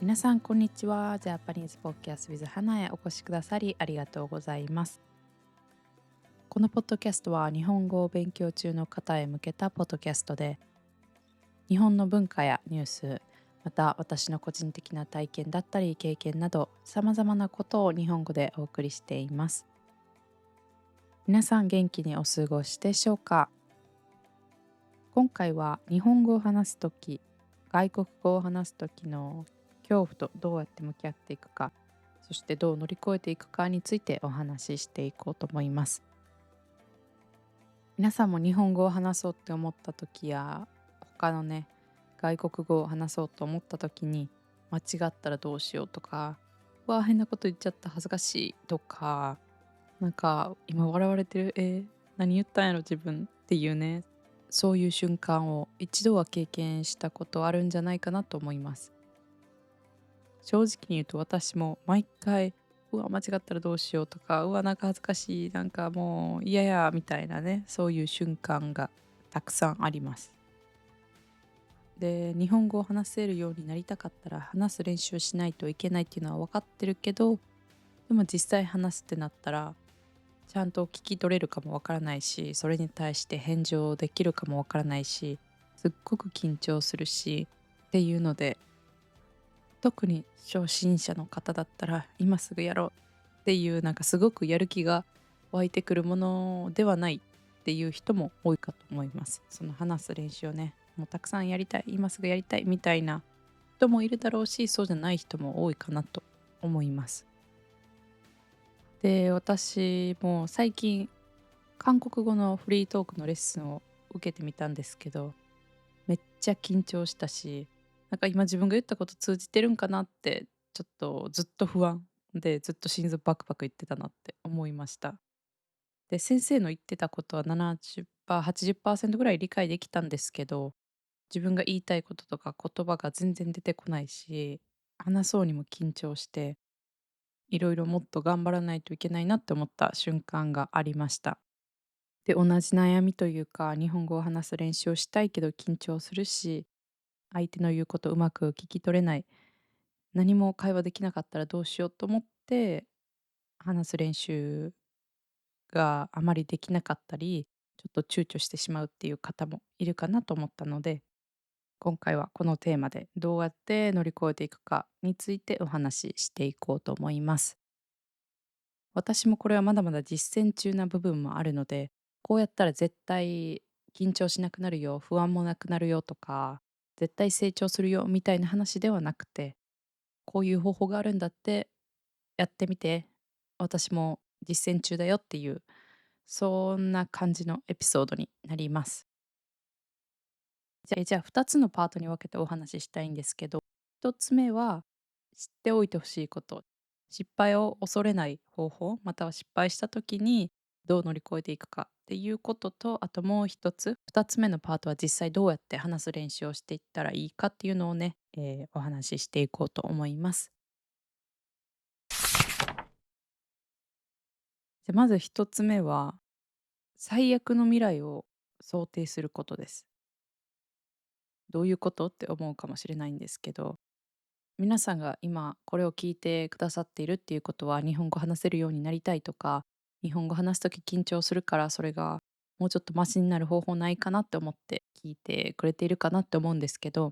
皆さんこんにちは。ジャパニーズポッキャス with 花へお越しくださりありがとうございます。このポッドキャストは日本語を勉強中の方へ向けたポッドキャストで、日本の文化やニュース、また私の個人的な体験だったり経験など様々なことを日本語でお送りしています。皆さん元気にお過ごしでしょうか？今回は日本語を話すとき、外国語を話すときの恐怖とどうやって向き合っていくか、そしてどう乗り越えていくかについてお話ししていこうと思います。皆さんも日本語を話そうって思ったときや、他のね、外国語を話そうと思ったときに、間違ったらどうしようとか、うわ、変なこと言っちゃった恥ずかしいとか、なんか今笑われてる、何言ったんやろ自分っていうね、そういう瞬間を一度は経験したことあるんじゃないかなと思います。正直に言うと私も毎回、うわ、間違ったらどうしようとか、うわ、なんか恥ずかしい、なんかもう嫌や、みたいなね、そういう瞬間がたくさんあります。で、日本語を話せるようになりたかったら話す練習をしないといけないっていうのは分かってるけど、でも実際話すってなったら、ちゃんと聞き取れるかもわからないし、それに対して返事できるかもわからないし、すっごく緊張するしっていうので、特に初心者の方だったら今すぐやろうっていうなんかすごくやる気が湧いてくるものではないっていう人も多いかと思います。その話す練習をね、もうたくさんやりたい、今すぐやりたいみたいな人もいるだろうし、そうじゃない人も多いかなと思います。で、私も最近韓国語のフリートークのレッスンを受けてみたんですけど、めっちゃ緊張したし、なんか今自分が言ったこと通じてるんかなって、ちょっとずっと不安で、ずっと心臓バクバク言ってたなって思いました。で、先生の言ってたことは70%、80%ぐらい理解できたんですけど、自分が言いたいこととか言葉が全然出てこないし、話そうにも緊張して、いろいろもっと頑張らないといけないなって思った瞬間がありました。で、同じ悩みというか、日本語を話す練習をしたいけど緊張するし、相手の言うことうまく聞き取れない、何も会話できなかったらどうしようと思って、話す練習があまりできなかったり、ちょっと躊躇してしまうっていう方もいるかなと思ったので、今回はこのテーマでどうやって乗り越えていくかについてお話ししていこうと思います。私もこれはまだまだ実践中な部分もあるので、こうやったら絶対緊張しなくなるよ、不安もなくなるよとか、絶対成長するよみたいな話ではなくて、こういう方法があるんだってやってみて、私も実践中だよっていう、そんな感じのエピソードになります。じゃあ2つのパートに分けてお話ししたいんですけど、1つ目は知っておいてほしいこと、失敗を恐れない方法、または失敗した時にどう乗り越えていくかっていうことと、あともう一つ、2つ目のパートは実際どうやって話す練習をしていったらいいかっていうのをね、お話ししていこうと思います。じゃ、まず1つ目は、最悪の未来を想定することです。どういうことって思うかもしれないんですけど、皆さんが今これを聞いてくださっているっていうことは、日本語話せるようになりたいとか、日本語話すとき緊張するからそれがもうちょっとマシになる方法ないかなって思って聞いてくれているかなって思うんですけど、っ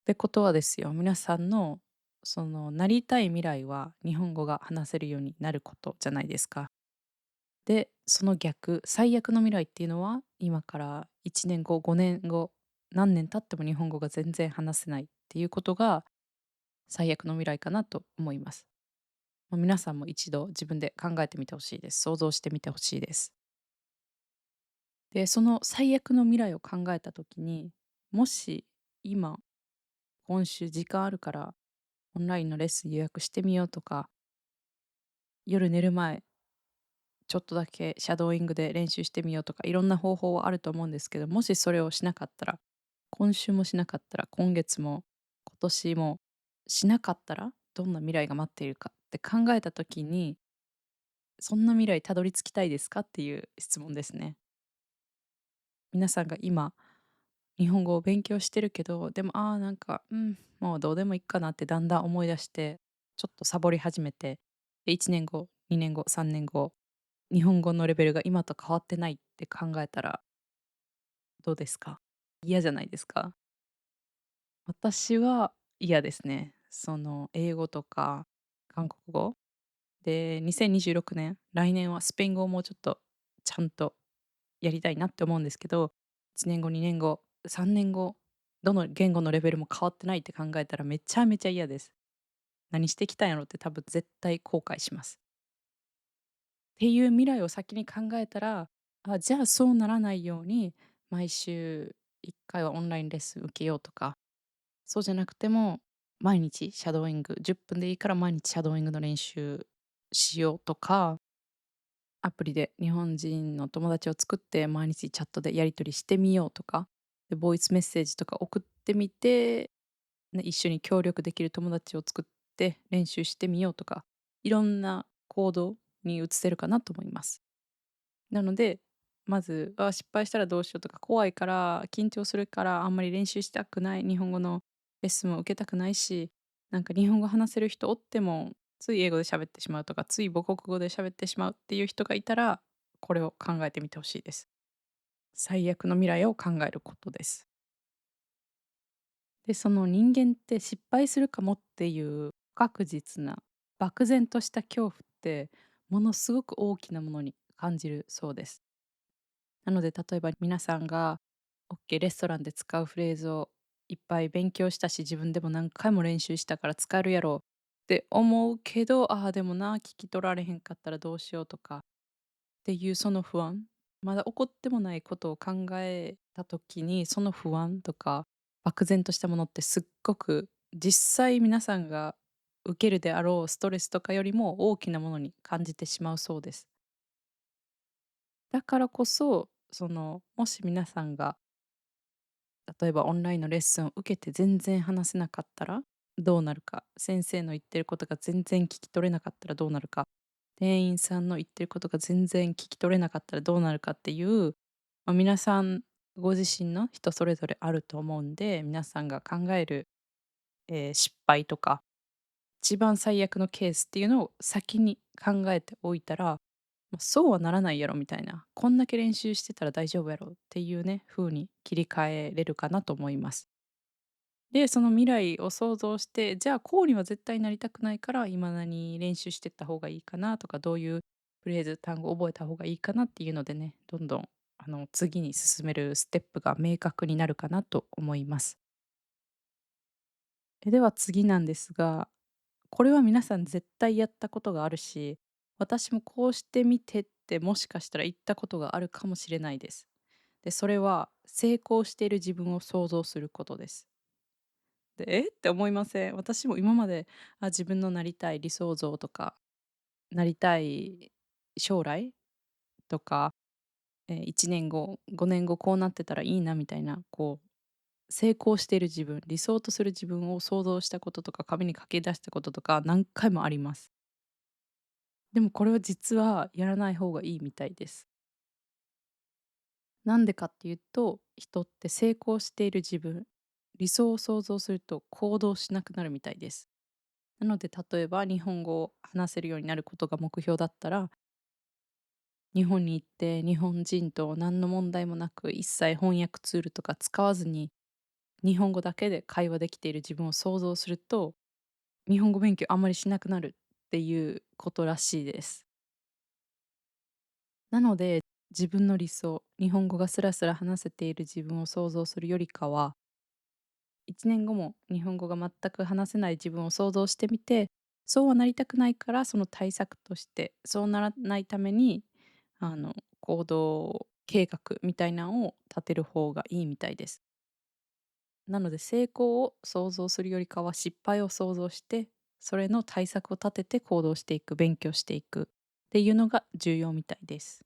てことはですよ、皆さんのそのなりたい未来は日本語が話せるようになることじゃないですか。で、その逆、最悪の未来っていうのは今から1年後、5年後、何年経っても日本語が全然話せないっていうことが最悪の未来かなと思います。皆さんも一度自分で考えてみてほしいです。想像してみてほしいです。で、その最悪の未来を考えた時に、もし今、今週時間あるからオンラインのレッスン予約してみようとか、夜寝る前ちょっとだけシャドーイングで練習してみようとか、いろんな方法はあると思うんですけど、もしそれをしなかったら、今週もしなかったら、今月も今年もしなかったら、どんな未来が待っているかって考えた時に、そんな未来たどり着きたいですかっていう質問ですね。皆さんが今日本語を勉強してるけど、でも、なんか、もうどうでもいいかなってだんだん思い出して、ちょっとサボり始めて、で、1年後、2年後、3年後、日本語のレベルが今と変わってないって考えたらどうですか？嫌じゃないですか？私は嫌ですね。その、英語とか韓国語で、2026年、来年はスペイン語をもうちょっとちゃんとやりたいなって思うんですけど、1年後、2年後、3年後、どの言語のレベルも変わってないって考えたらめちゃめちゃ嫌です。何してきたんやろって多分絶対後悔します。っていう未来を先に考えたら、じゃあそうならないように、毎週1回はオンラインレッスン受けようとか、そうじゃなくても、毎日シャドーイング、10分でいいから毎日シャドーイングの練習しようとか、アプリで日本人の友達を作って毎日チャットでやり取りしてみようとか、で、ボイスメッセージとか送ってみて、ね、一緒に協力できる友達を作って練習してみようとか、いろんな行動に移せるかなと思います。なので、まず、失敗したらどうしようとか、怖いから、緊張するから、あんまり練習したくない、日本語のレッスンも受けたくないし、なんか日本語話せる人おっても、つい英語で喋ってしまうとか、つい母国語で喋ってしまうっていう人がいたら、これを考えてみてほしいです。最悪の未来を考えることです。で、その人間って失敗するかもっていう不確実な、漠然とした恐怖って、ものすごく大きなものに感じるそうです。なので例えば皆さんがオッケーレストランで使うフレーズをいっぱい勉強したし、自分でも何回も練習したから使えるやろうって思うけど、でもな、聞き取られへんかったらどうしようとかっていうその不安、まだ起こってもないことを考えた時に、その不安とか漠然としたものってすっごく実際皆さんが受けるであろうストレスとかよりも大きなものに感じてしまうそうです。だからこそ、もし皆さんが例えばオンラインのレッスンを受けて全然話せなかったらどうなるか、先生の言ってることが全然聞き取れなかったらどうなるか、店員さんの言ってることが全然聞き取れなかったらどうなるかっていう、皆さんご自身の人それぞれあると思うんで、皆さんが考える、失敗とか一番最悪のケースっていうのを先に考えておいたら、そうはならないやろみたいな、こんだけ練習してたら大丈夫やろっていうね、風に切り替えれるかなと思います。で、その未来を想像して、じゃあこうには絶対なりたくないから、今何練習してった方がいいかなとか、どういうフレーズ、単語を覚えた方がいいかなっていうのでね、どんどん次に進めるステップが明確になるかなと思います。では次なんですが、これは皆さん絶対やったことがあるし、私もこうしてみてってもしかしたら言ったことがあるかもしれないです。で、それは成功している自分を想像することです。で、って思いません？私も今まで、自分のなりたい理想像とか、なりたい将来とか、1年後、5年後こうなってたらいいなみたいな、こう成功している自分、理想とする自分を想像したこととか、紙に書き出したこととか何回もあります。でもこれは実はやらない方がいいみたいです。なんでかっていうと、人って成功している自分、理想を想像すると行動しなくなるみたいです。なので例えば日本語を話せるようになることが目標だったら、日本に行って日本人と何の問題もなく一切翻訳ツールとか使わずに日本語だけで会話できている自分を想像すると、日本語勉強あんまりしなくなるっていうことらしいです。なので、自分の理想、日本語がスラスラ話せている自分を想像するよりかは、1年後も日本語が全く話せない自分を想像してみて、そうはなりたくないから、その対策として、そうならないために、行動計画みたいなのを立てる方がいいみたいです。なので、成功を想像するよりかは、失敗を想像して、それの対策を立てて行動していく、勉強していくっていうのが重要みたいです。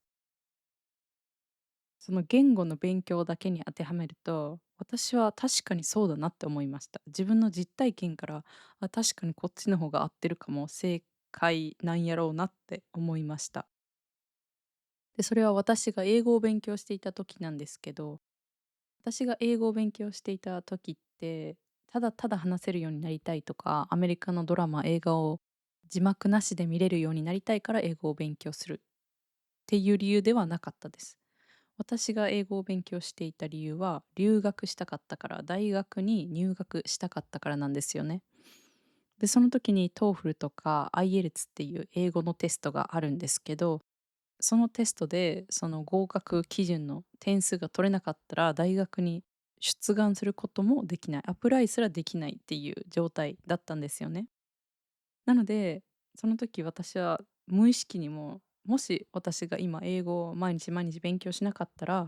その言語の勉強だけに当てはめると、私は確かにそうだなって思いました。自分の実体験から、確かにこっちの方が合ってるかも、正解なんやろうなって思いました。で、それは私が英語を勉強していた時なんですけど、私が英語を勉強していた時って、ただただ話せるようになりたいとか、アメリカのドラマ、映画を字幕なしで見れるようになりたいから英語を勉強するっていう理由ではなかったです。私が英語を勉強していた理由は、留学したかったから、大学に入学したかったからなんですよね。で、その時に TOEFL とか IELTS っていう英語のテストがあるんですけど、そのテストでその合格基準の点数が取れなかったら、大学に出願することもできない、アプライすらできないっていう状態だったんですよね。なので、その時私は無意識にも、もし私が今英語を毎日毎日勉強しなかったら、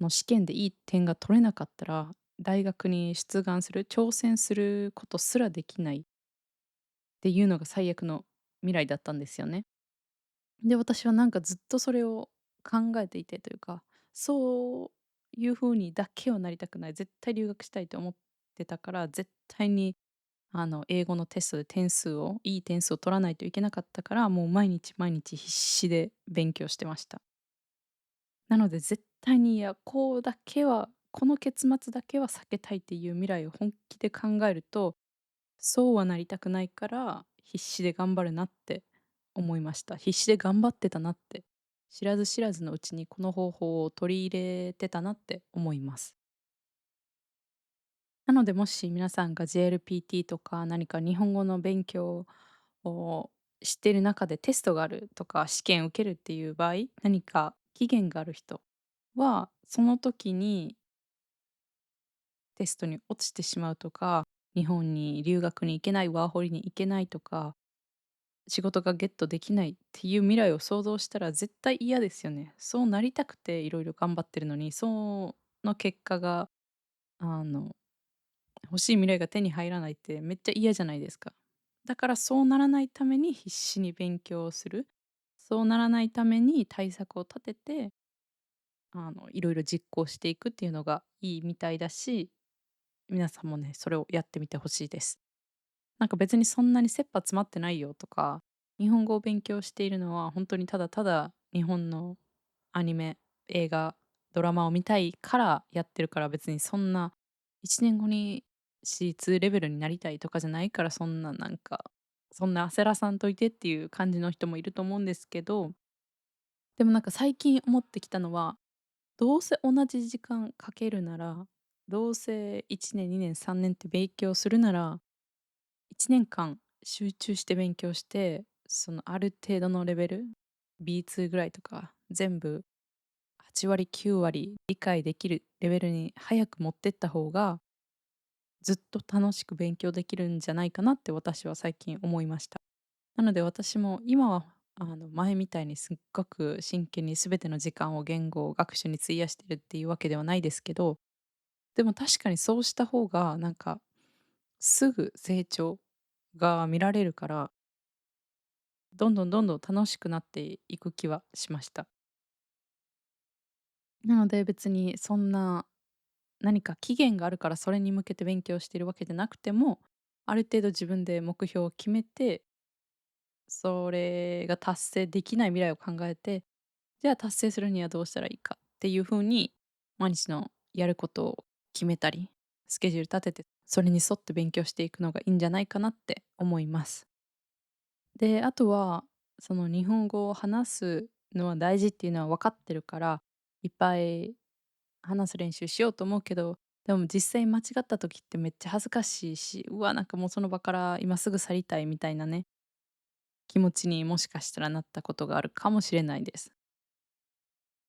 試験でいい点が取れなかったら、大学に出願する、挑戦することすらできないっていうのが最悪の未来だったんですよね。で、私はなんかずっとそれを考えていてというか、そういう風にだけはなりたくない、絶対留学したいと思ってたから、絶対に英語のテストでいい点数を取らないといけなかったから、もう毎日毎日必死で勉強してました。なので絶対に、いや、この結末だけは避けたいっていう未来を本気で考えると、そうはなりたくないから、必死で頑張るなって思いました。必死で頑張ってたなって、知らず知らずのうちにこの方法を取り入れてたなって思います。なので、もし皆さんが JLPT とか何か日本語の勉強をしている中でテストがあるとか、試験受けるっていう場合、何か期限がある人は、その時にテストに落ちてしまうとか、日本に留学に行けない、ワーホリに行けないとか、仕事がゲットできないっていう未来を想像したら絶対嫌ですよね。そうなりたくていろいろ頑張ってるのに、その結果が、あの、欲しい未来が手に入らないってめっちゃ嫌じゃないですか。だからそうならないために必死に勉強をする。そうならないために対策を立てて、いろいろ実行していくっていうのがいいみたいだし、皆さんもね、それをやってみてほしいです。なんか別にそんなに切羽詰まってないよとか、日本語を勉強しているのは本当にただただ日本のアニメ、映画、ドラマを見たいからやってるから、別にそんな1年後に C2 レベルになりたいとかじゃないから、そんな焦らさんといてっていう感じの人もいると思うんですけど、でもなんか最近思ってきたのは、どうせ同じ時間かけるなら、どうせ1年、2年、3年って勉強するなら、1年間集中して勉強して、そのある程度のレベル、B2 ぐらいとか、全部8割、9割理解できるレベルに早く持ってった方が、ずっと楽しく勉強できるんじゃないかなって私は最近思いました。なので私も今は前みたいにすっごく真剣に全ての時間を言語学習に費やしてるっていうわけではないですけど、でも確かにそうした方がなんかすぐ成長が見られるから、どんどんどんどん楽しくなっていく気はしました。なので別にそんな何か期限があるからそれに向けて勉強しているわけじゃなくても、ある程度自分で目標を決めて、それが達成できない未来を考えて、じゃあ達成するにはどうしたらいいかっていう風に、毎日のやることを決めたり、スケジュール立てて、それに沿って勉強していくのがいいんじゃないかなって思います。で、あとは、その日本語を話すのは大事っていうのは分かってるから、いっぱい話す練習しようと思うけど、でも実際間違った時ってめっちゃ恥ずかしいし、うわ、なんかもうその場から今すぐ去りたいみたいなね、気持ちにもしかしたらなったことがあるかもしれないです。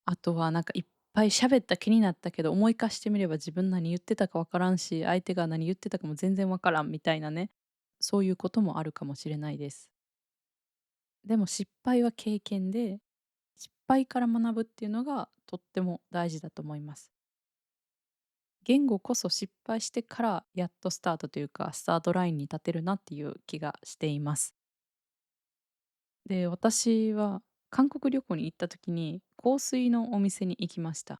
あとはなんかいっぱい喋った気になったけど、思い返してみれば自分何言ってたかわからんし、相手が何言ってたかも全然わからんみたいなね、そういうこともあるかもしれないです。でも失敗は経験で、失敗から学ぶっていうのがとっても大事だと思います。言語こそ失敗してからやっとスタートというか、スタートラインに立てるなっていう気がしています。で、私は韓国旅行に行った時に香水のお店に行きました。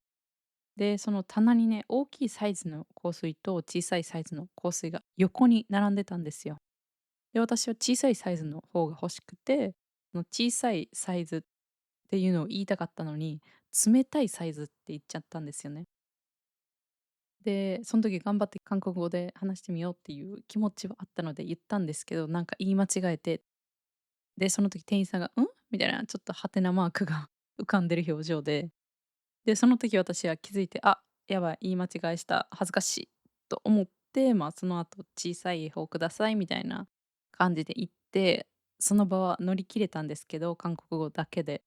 で、その棚にね、大きいサイズの香水と小さいサイズの香水が横に並んでたんですよ。で、私は小さいサイズの方が欲しくて、その小さいサイズっていうのを言いたかったのに、冷たいサイズって言っちゃったんですよね。で、その時頑張って韓国語で話してみようっていう気持ちはあったので言ったんですけど、なんか言い間違えて、で、その時店員さんが「ん？」みたいなちょっとハテナマークが浮かんでる表情で、で、その時私は気づいて「あ、やばい、言い間違いした、恥ずかしい」と思って、その後「小さい方ください」みたいな感じで言って、その場は乗り切れたんですけど、韓国語だけで。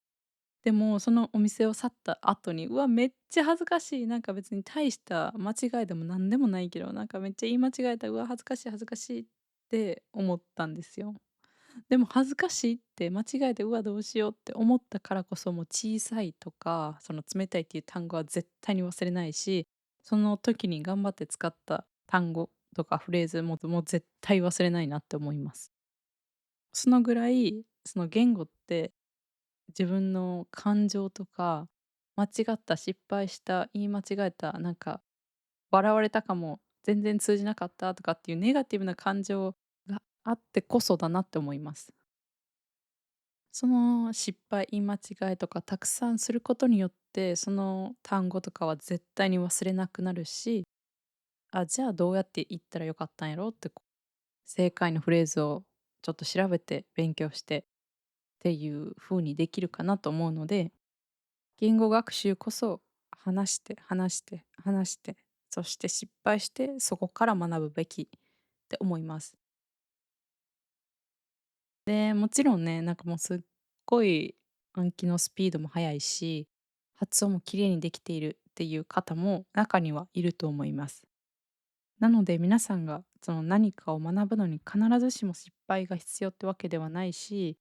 でも、そのお店を去った後に、うわ、めっちゃ恥ずかしい、なんか別に大した間違いでもなんでもないけど、なんかめっちゃ言い間違えた、うわ、恥ずかしい恥ずかしいって思ったんですよ。でも恥ずかしいって間違えて、うわ、どうしようって思ったからこそ、もう小さいとか、その冷たいっていう単語は絶対に忘れないし、その時に頑張って使った単語とかフレーズも絶対忘れないなって思います。そのぐらい、その言語って自分の感情とか、間違った失敗した、言い間違えた、なんか笑われたかも、全然通じなかったとかっていうネガティブな感情があってこそだなって思います。その失敗、言い間違いとかたくさんすることによって、その単語とかは絶対に忘れなくなるし、あ、じゃあどうやって言ったらよかったんやろって、正解のフレーズをちょっと調べて勉強してっていう風にできるかなと思うので、言語学習こそ話して話して話して、そして失敗してそこから学ぶべきって思います。で、もちろんね、なんかもうすっごい暗記のスピードも速いし、発音も綺麗にできているっていう方も中にはいると思います。なので皆さんがその何かを学ぶのに必ずしも失敗が必要ってわけではないし、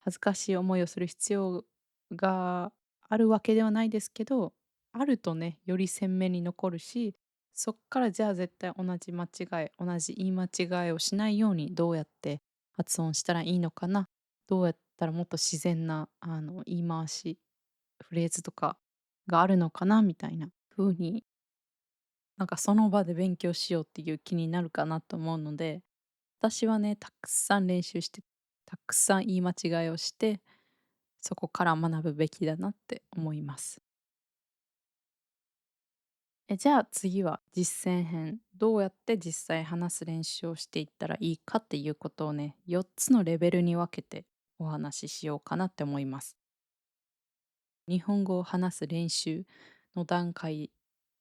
恥ずかしい思いをする必要があるわけではないですけど、あるとね、より鮮明に残るし、そっからじゃあ絶対同じ間違い、同じ言い間違いをしないようにどうやって発音したらいいのかな、どうやったらもっと自然な言い回し、フレーズとかがあるのかなみたいな風になんかその場で勉強しようっていう気になるかなと思うので、私はね、たくさん練習して、たくさん言い間違いをして、そこから学ぶべきだなって思います。じゃあ次は実践編。どうやって実際話す練習をしていったらいいかっていうことをね、4つのレベルに分けてお話ししようかなって思います。日本語を話す練習の段階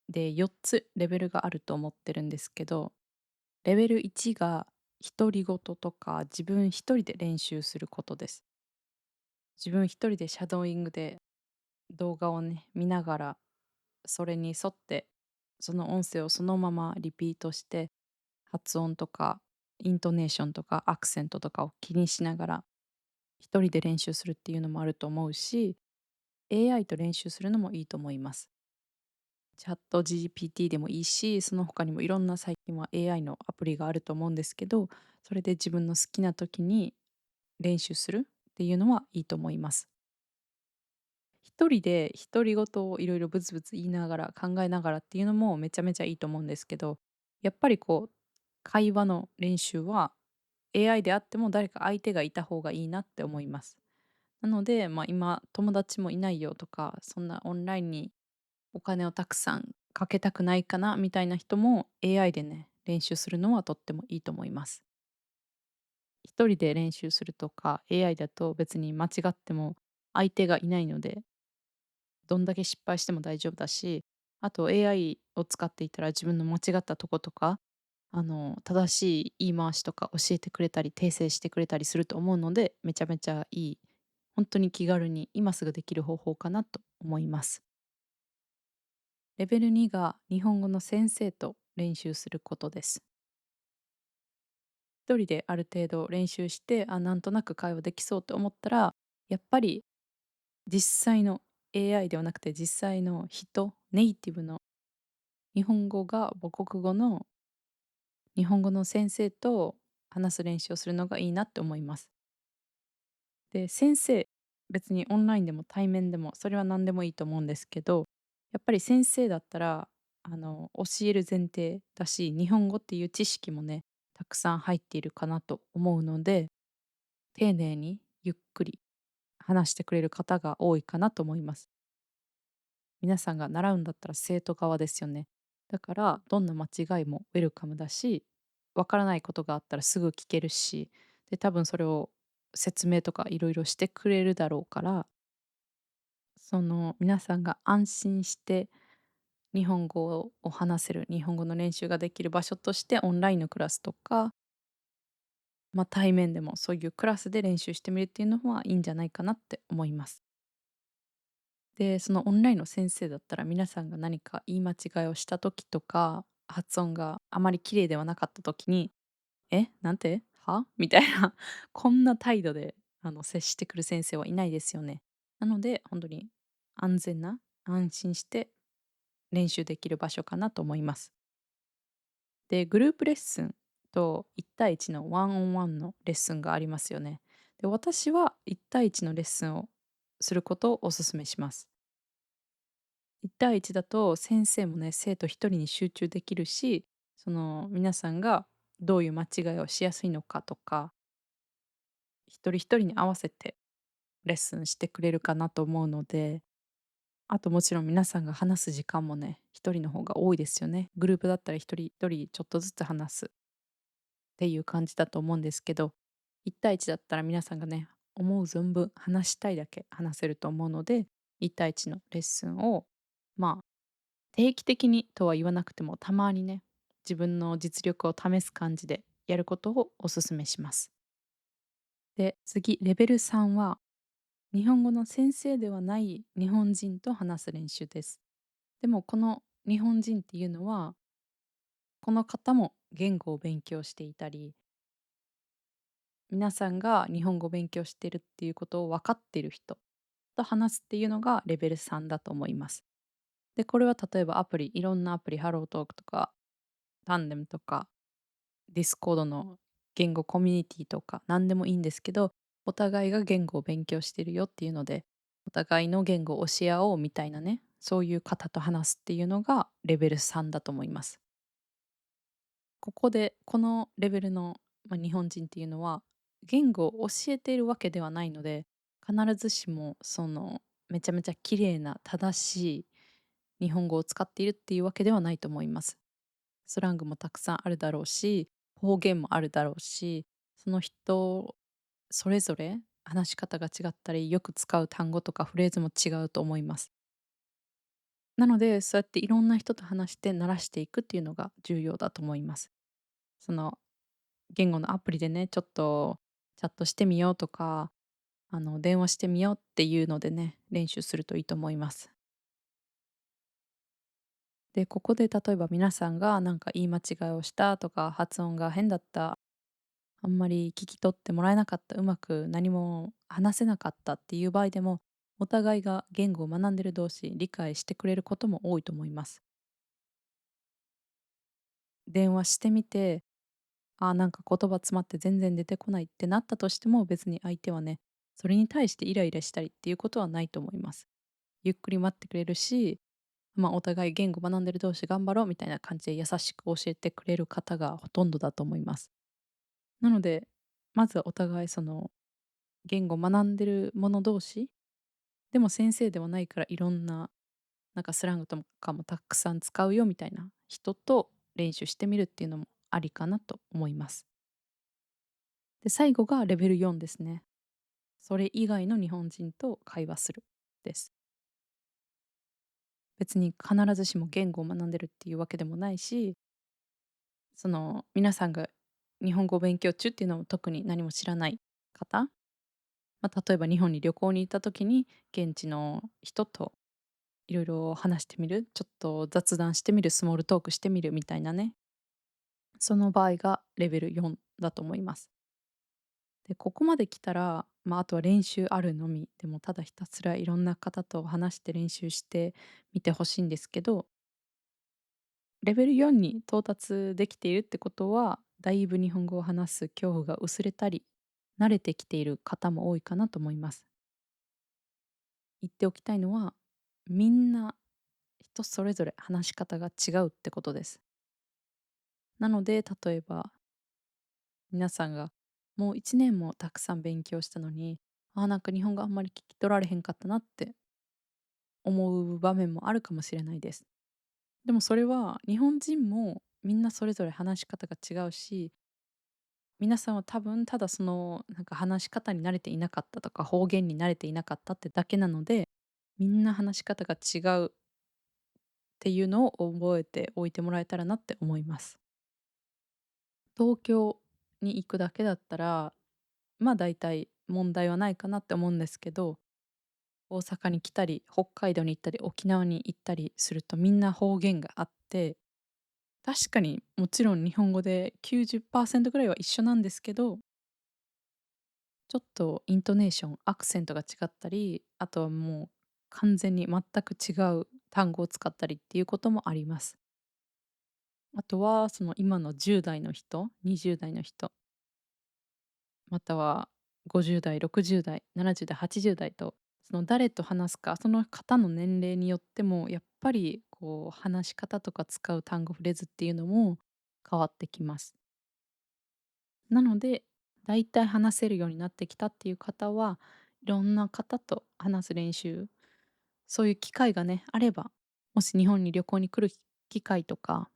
で4つレベルがあると思ってるんですけど、レベル1が独り言とか自分一人で練習することです。自分一人でシャドーイングで動画をね、見ながら、それに沿って、その音声をそのままリピートして、発音とかイントネーションとかアクセントとかを気にしながら、一人で練習するっていうのもあると思うし、AI と練習するのもいいと思います。チャット GPT でもいいし、その他にもいろんな最近は AI のアプリがあると思うんですけど、それで自分の好きな時に練習するっていうのはいいと思います。一人で独り言をいろいろブツブツ言いながら考えながらっていうのもめちゃめちゃいいと思うんですけど、やっぱり会話の練習は AI であっても誰か相手がいた方がいいなって思います。なので、今友達もいないよとか、そんなオンラインにお金をたくさんかけたくないかなみたいな人も AI でね、練習するのはとってもいいと思います。一人で練習するとか AI だと別に間違っても相手がいないので、どんだけ失敗しても大丈夫だし、あと AI を使っていたら自分の間違ったとことか、正しい言い回しとか教えてくれたり訂正してくれたりすると思うので、めちゃめちゃいい、本当に気軽に今すぐできる方法かなと思います。レベル2が日本語の先生と練習することです。一人である程度練習して、なんとなく会話できそうと思ったら、やっぱり実際の AI ではなくて実際の人、ネイティブの日本語が母国語の日本語の先生と話す練習をするのがいいなって思います。で、先生、別にオンラインでも対面でも、それは何でもいいと思うんですけど、やっぱり先生だったら、教える前提だし、日本語っていう知識もね、たくさん入っているかなと思うので、丁寧にゆっくり話してくれる方が多いかなと思います。皆さんが習うんだったら生徒側ですよね。だからどんな間違いもウェルカムだし、わからないことがあったらすぐ聞けるし、で、多分それを説明とかいろいろしてくれるだろうから、その皆さんが安心して日本語を話せる、日本語の練習ができる場所としてオンラインのクラスとか、対面でもそういうクラスで練習してみるっていうのはいいんじゃないかなって思います。で、そのオンラインの先生だったら皆さんが何か言い間違いをした時とか、発音があまり綺麗ではなかった時に、「え、なんて？は？」みたいな、こんな態度で接してくる先生はいないですよね。なので、本当に安全な、安心して練習できる場所かなと思います。で、グループレッスンと1対1のワンオンワンのレッスンがありますよね。で、私は1対1のレッスンをすることをお勧めします。1対1だと先生もね、生徒1人に集中できるし、その皆さんがどういう間違いをしやすいのかとか、一人一人に合わせてレッスンしてくれるかなと思うので、あともちろん皆さんが話す時間もね、1人の方が多いですよね。グループだったら一人一人ちょっとずつ話すっていう感じだと思うんですけど、1対1だったら皆さんがね、思う存分話したいだけ話せると思うので、1対1のレッスンを、まあ、定期的にとは言わなくても、たまにね、自分の実力を試す感じでやることをお勧めします。で、次、レベル3は、日本語の先生ではない日本人と話す練習です。でも、この日本人っていうのは、この方も言語を勉強していたり、皆さんが日本語を勉強してるっていうことを分かっている人と話すっていうのがレベル3だと思います。で、これは例えばアプリ、いろんなアプリ、ハロートークとか、タンデムとか、ディスコードの言語コミュニティとか、何でもいいんですけど、お互いが言語を勉強してるよっていうので、お互いの言語を教え合おうみたいなね、そういう方と話すっていうのがレベル3だと思います。ここで、このレベルの、日本人っていうのは、言語を教えているわけではないので、必ずしもその、めちゃめちゃ綺麗な正しい日本語を使っているっていうわけではないと思います。スラングもたくさんあるだろうし、方言もあるだろうし、その人それぞれ話し方が違ったり、よく使う単語とかフレーズも違うと思います。なので、そうやっていろんな人と話して慣らしていくっていうのが重要だと思います。その言語のアプリでね、ちょっとチャットしてみようとか、電話してみようっていうのでね、練習するといいと思います。で、ここで例えば皆さんがなんか言い間違いをしたとか、発音が変だった、あんまり聞き取ってもらえなかった、うまく何も話せなかったっていう場合でも、お互いが言語を学んでる同士、理解してくれることも多いと思います。電話してみて、なんか言葉詰まって全然出てこないってなったとしても、別に相手はね、それに対してイライラしたりっていうことはないと思います。ゆっくり待ってくれるし、お互い言語学んでる同士頑張ろうみたいな感じで優しく教えてくれる方がほとんどだと思います。なので、まずはお互いその言語学んでる者同士、でも先生ではないからいろんな、なんかスラングとかもたくさん使うよみたいな人と練習してみるっていうのもありかなと思います。で、最後がレベル4ですね。それ以外の日本人と会話するです。別に必ずしも言語を学んでるっていうわけでもないし、その皆さんが日本語を勉強中っていうのも特に何も知らない方、例えば日本に旅行に行った時に現地の人といろいろ話してみる、ちょっと雑談してみる、スモールトークしてみるみたいなね、その場合がレベル4だと思います。で、ここまで来たら、あとは練習あるのみ、でもただひたすらいろんな方と話して練習してみてほしいんですけど、レベル4に到達できているってことは、だいぶ日本語を話す恐怖が薄れたり、慣れてきている方も多いかなと思います。言っておきたいのは、みんな人それぞれ話し方が違うってことです。なので、例えば皆さんがもう1年もたくさん勉強したのに、なんか日本語あんまり聞き取られへんかったなって思う場面もあるかもしれないです。でもそれは日本人もみんなそれぞれ話し方が違うし、皆さんは多分ただそのなんか話し方に慣れていなかったとか方言に慣れていなかったってだけなので、みんな話し方が違うっていうのを覚えておいてもらえたらなって思います。東京に行くだけだったら、まあ大体問題はないかなって思うんですけど、大阪に来たり、北海道に行ったり、沖縄に行ったりするとみんな方言があって、確かにもちろん日本語で90%ぐらいは一緒なんですけど、ちょっとイントネーション、アクセントが違ったり、あとはもう完全に全く違う単語を使ったりっていうこともあります。あとはその今の10代の人、20代の人、または50代、60代、70代、80代と、その誰と話すか、その方の年齢によってもやっぱりこう話し方とか使う単語フレーズっていうのも変わってきます。なので、だいたい話せるようになってきたっていう方は、いろんな方と話す練習、そういう機会がね、あれば、もし日本に旅行に来る機会とか、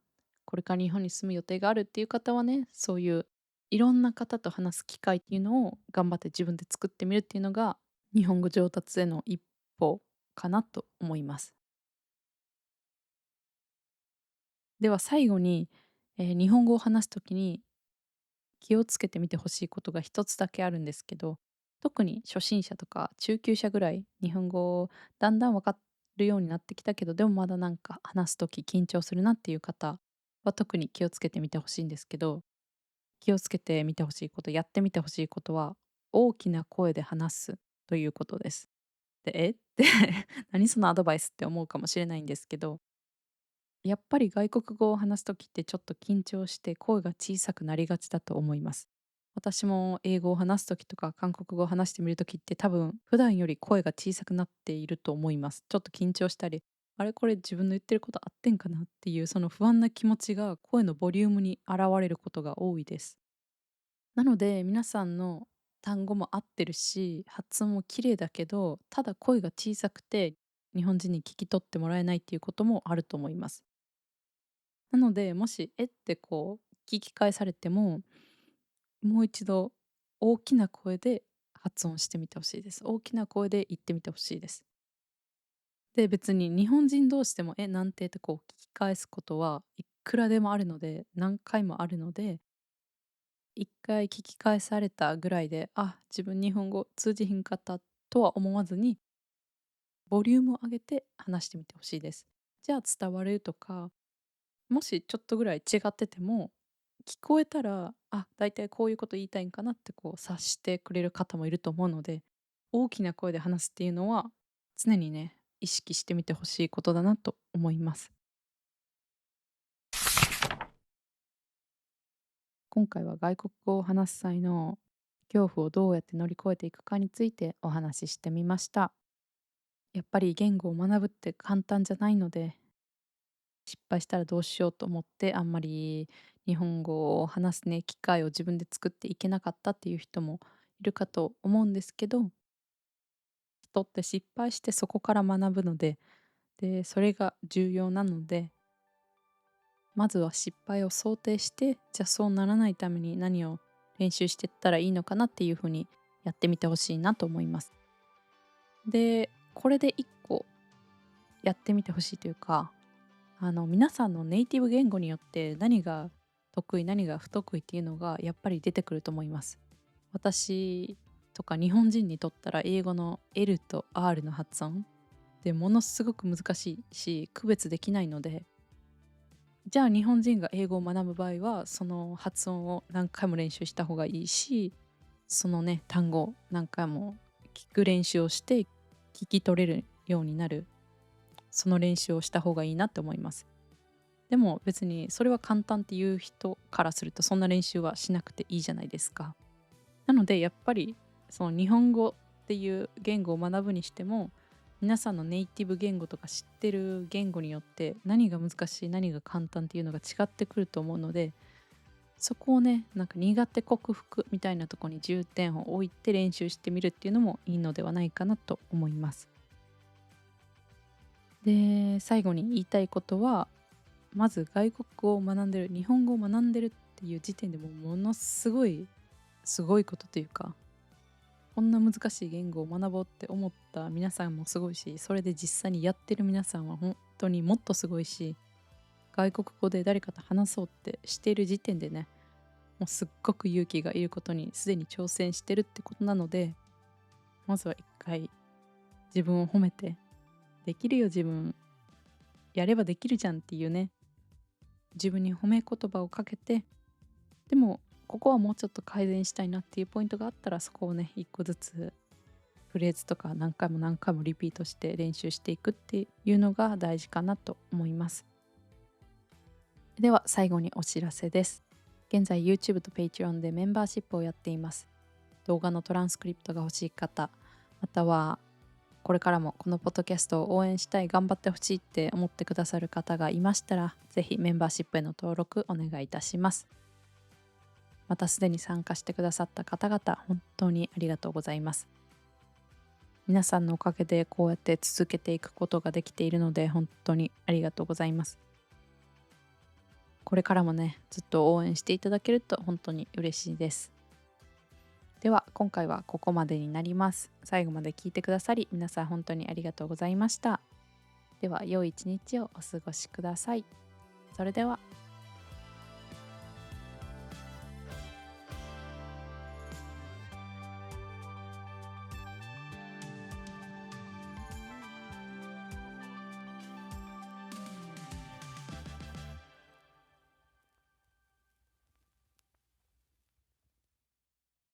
これから日本に住む予定があるっていう方はね、そういういろんな方と話す機会っていうのを頑張って自分で作ってみるっていうのが、日本語上達への一歩かなと思います。では最後に、日本語を話すときに気をつけてみてほしいことが一つだけあるんですけど、特に初心者とか中級者ぐらい、日本語をだんだん分かるようになってきたけど、でもまだなんか話す時緊張するなっていう方は特に気をつけてみてほしいんですけど、気をつけてみてほしいこと、やってみてほしいことは、大きな声で話すということです。で、えって何そのアドバイスって思うかもしれないんですけど、やっぱり外国語を話すときってちょっと緊張して声が小さくなりがちだと思います。私も英語を話すときとか韓国語を話してみるときって多分普段より声が小さくなっていると思います。ちょっと緊張したり、あれこれ自分の言ってること合ってんかなっていうその不安な気持ちが声のボリュームに現れることが多いです。なので皆さんの単語も合ってるし、発音も綺麗だけど、ただ声が小さくて日本人に聞き取ってもらえないっていうこともあると思います。なので、もし、えってこう聞き返されても、もう一度大きな声で発音してみてほしいです。大きな声で言ってみてほしいです。で、別に日本人同士でも、なんてってこう聞き返すことはいくらでもあるので、何回もあるので、一回聞き返されたぐらいで、あ、自分日本語通じひんかったとは思わずに、ボリュームを上げて話してみてほしいです。じゃあ伝わるとか、もしちょっとぐらい違ってても、聞こえたら、あ、だいたいこういうこと言いたいんかなってこう察してくれる方もいると思うので、大きな声で話すっていうのは、常にね、意識してみてほしいことだなと思います。今回は外国語を話す際の恐怖をどうやって乗り越えていくかについてお話ししてみました。やっぱり言語を学ぶって簡単じゃないので、失敗したらどうしようと思ってあんまり日本語を話すね機会を自分で作っていけなかったっていう人もいるかと思うんですけど、人って失敗してそこから学ぶので、それが重要なので、まずは失敗を想定して、じゃあそうならないために何を練習していったらいいのかなっていうふうにやってみてほしいなと思います。で、これで一個やってみてほしいというか、皆さんのネイティブ言語によって何が得意何が不得意っていうのがやっぱり出てくると思います。私とか日本人にとったら英語の L と R の発音でものすごく難しいし区別できないので、じゃあ日本人が英語を学ぶ場合はその発音を何回も練習した方がいいし、そのね単語を何回も聞く練習をして聞き取れるようになる、その練習をした方がいいなって思います。でも別にそれは簡単っていう人からするとそんな練習はしなくていいじゃないですか。なのでやっぱりその日本語っていう言語を学ぶにしても、皆さんのネイティブ言語とか知ってる言語によって何が難しい何が簡単っていうのが違ってくると思うので、そこをねなんか苦手克服みたいなところに重点を置いて練習してみるっていうのもいいのではないかなと思います。で最後に言いたいことは、まず外国語を学んでる、日本語を学んでるっていう時点でものすごいすごいことというか、こんな難しい言語を学ぼうって思った皆さんもすごいし、それで実際にやってる皆さんは本当にもっとすごいし、外国語で誰かと話そうってしている時点でね、もうすっごく勇気がいることにすでに挑戦してるってことなので、まずは一回自分を褒めて、できるよ自分、やればできるじゃんっていうね、自分に褒め言葉をかけて、でもここはもうちょっと改善したいなっていうポイントがあったら、そこをね一個ずつフレーズとか何回も何回もリピートして練習していくっていうのが大事かなと思います。では最後にお知らせです。現在 YouTube と Patreon でメンバーシップをやっています。動画のトランスクリプトが欲しい方、またはこれからもこのポッドキャストを応援したい、頑張ってほしいって思ってくださる方がいましたら、ぜひメンバーシップへの登録お願いいたします。またすでに参加してくださった方々、本当にありがとうございます。皆さんのおかげでこうやって続けていくことができているので、本当にありがとうございます。これからもね、ずっと応援していただけると本当に嬉しいです。では今回はここまでになります。最後まで聞いてくださり皆さん本当にありがとうございました。では良い一日をお過ごしください。それでは。